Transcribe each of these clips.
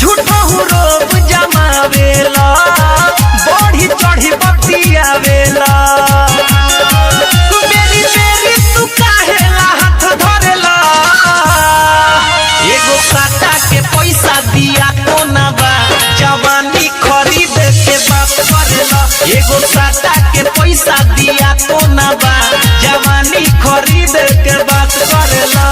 झूठो रोब जमावेला बढ़ी चढ़ी बतियावेला बेरी बेरी तू काहेला हाथ धरेला एगो काटा के पैसा दिया तो ना बा जवानी खरीद के बात करेला एगो काटा के पैसा दिया तो ना बा जवानी खरीद के बात करेला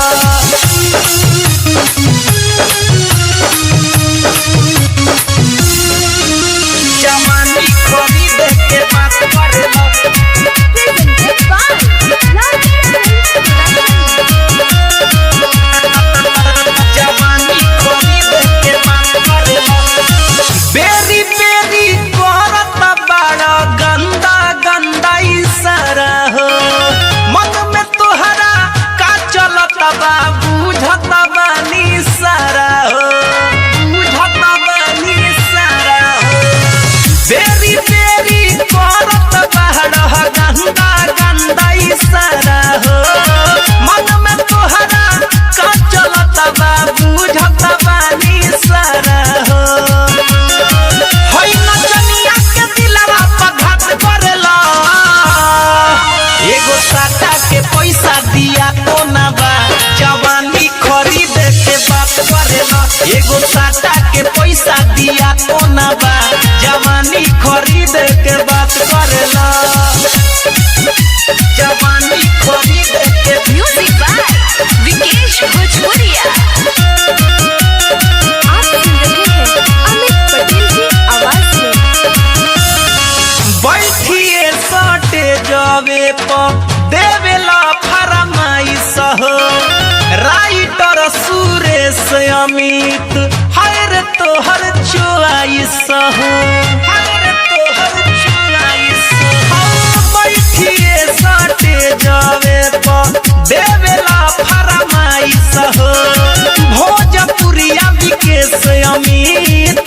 जवानी खरीद के बात करेला जवानी खरीद के बात करेला बेरी बेरी करत बड़ा गंदा गंदा इशारा हो मन में तोहरा का चलत बा बुझत बानी सारा हो बुझत बानी सारा हो बेरी बेरी करत बड़ा गंदा गंदा इशारा हो मन में तोहरा का चलत बा बुझत बानी सारा हो पैसा दिया तो ना बा जवानी खरीद के बात करेला एगो साटा के पैसा दिया तो ना बा जवानी खरीद के बात करेला जवानी खरीद के म्यूजिक बाय विकेश भोजपुरिया। आप सुन रहे हैं अमित पटेल की आवाज में। बैठिए सटे जावे पर देवेला फरमाइश हो राइटर सुरेश अमित हर तोहर चॉइस हो हर तोहर चॉइस हो बैठिए सटे जावे पर देवेला फरमाइश हो भोजपुरिया विकेश अमित